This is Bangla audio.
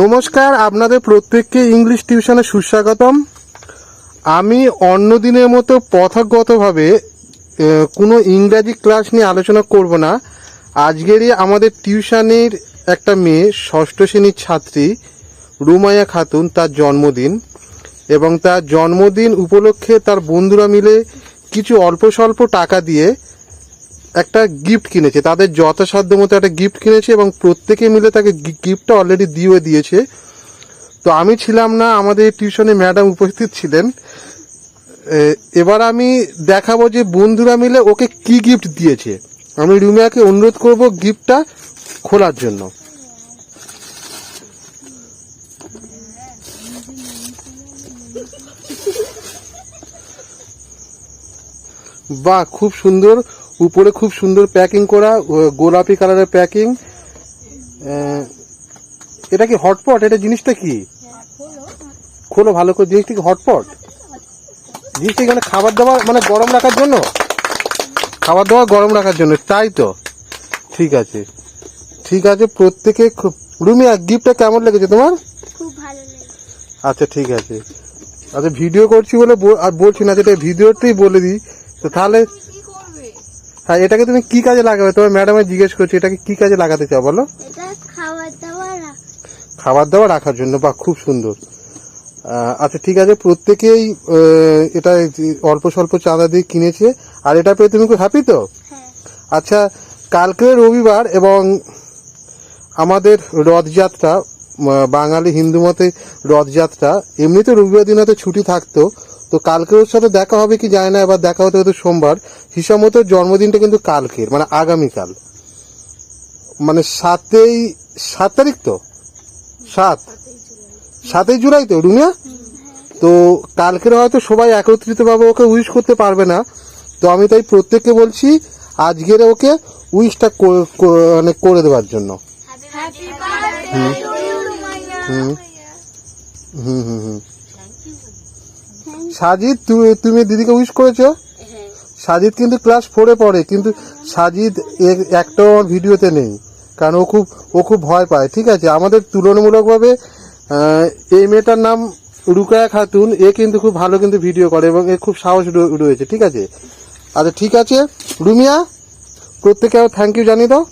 নমস্কার, আপনাদের প্রত্যেককে ইংলিশ টিউশনে সুস্বাগতম। আমি অন্য দিনের মতো প্রথাগতভাবে কোনো ইংরাজি ক্লাস নিয়ে আলোচনা করব না। আজকেরই আমাদের টিউশনের একটা মেয়ে, ষষ্ঠ শ্রেণীর ছাত্রী রুমাইয়া খাতুন, তার জন্মদিন, এবং তার জন্মদিন উপলক্ষে তার বন্ধুরা মিলে কিছু অল্প স্বল্প টাকা দিয়ে একটা গিফট কিনেছে। তাদের যথাসাধ্য মতো একটা গিফট কিনেছে এবং প্রত্যেকে মিলে তাকে গিফটটা অলরেডি দিয়েছে। তো আমি ছিলাম না, আমাদের টিউশনে ম্যাডাম উপস্থিত ছিলেন। এবার আমি দেখাবো যে বন্ধুরা মিলে ওকে কি গিফট দিয়েছে। আমি রুমিয়াকে অনুরোধ করব গিফটটা খোলার জন্য। বাহ, খুব সুন্দর, উপরে খুব সুন্দর প্যাকিং করা, গোলাপি কালারের প্যাকিং। এটা কি হটপট? এটা জিনিসটা কি? খোলো ভালো করে। জিনিসটা কি হটপট? জিনিসটা এখানে খাবার দাবার মানে গরম রাখার জন্য, খাবার দাবার গরম রাখার জন্য, তাই তো? ঠিক আছে, ঠিক আছে। প্রত্যেকে রুমিয়া, গিফটটা কেমন লেগেছে তোমার? খুব ভালো লেগেছে। আচ্ছা, ঠিক আছে। আচ্ছা, ভিডিও করছি বলে আর বলছি না, যেটা ভিডিওতেই বলে দিই। তো তাহলে হ্যাঁ, এটাকে তুমি কি কাজে লাগাবে? তোমার ম্যাডামে জিজ্ঞেস করছি, এটাকে কি কাজে লাগাতে চাও বলো? এটা খাবার দাবার খাবার দাবার রাখার জন্য। বাহ, খুব সুন্দর। আচ্ছা, ঠিক আছে। প্রত্যেকেই এটা অল্প স্বল্প চাঁদা দিয়ে কিনেছে, আর এটা পেয়ে তুমি খুব হ্যাপি তো? হ্যাঁ। আচ্ছা, কালকে রবিবার এবং আমাদের রথযাত্রা, বাঙালি হিন্দু মতে রথযাত্রা। এমনিতে রবিবার দিন হয়তো ছুটি থাকতো, তো কালকে ওর সাথে দেখা হবে কি যায় না, এবার দেখা হতে হতো সোমবার। হিসাব মতো জন্মদিনটা কিন্তু কালকের, মানে আগামীকাল, মানে 7 তারিখ তো, 7ই জুলাই তো রুমিয়া। তো কালকের হয়তো সবাই একত্রিতভাবে ওকে উইশ করতে পারবে না, তো আমি তাই প্রত্যেককে বলছি আজকের ওকে উইশটা মানে করে দেওয়ার জন্য। সাজিদ, তুমি দিদিকে উইশ করেছো? সাজিদ কিন্তু ক্লাস 4-এ পড়ে, কিন্তু সাজিদ একটাও আমার ভিডিওতে নেই, কারণ ও খুব ভয় পায়। ঠিক আছে, আমাদের তুলনামূলকভাবে এই মেয়েটার নাম রুকায়া খাতুন, এ কিন্তু খুব ভালো কিন্তু ভিডিও করে এবং এর খুব সাহস রয়েছে। ঠিক আছে, আচ্ছা ঠিক আছে রুমিয়া, প্রত্যেকে থ্যাংক ইউ জানিয়ে দাও।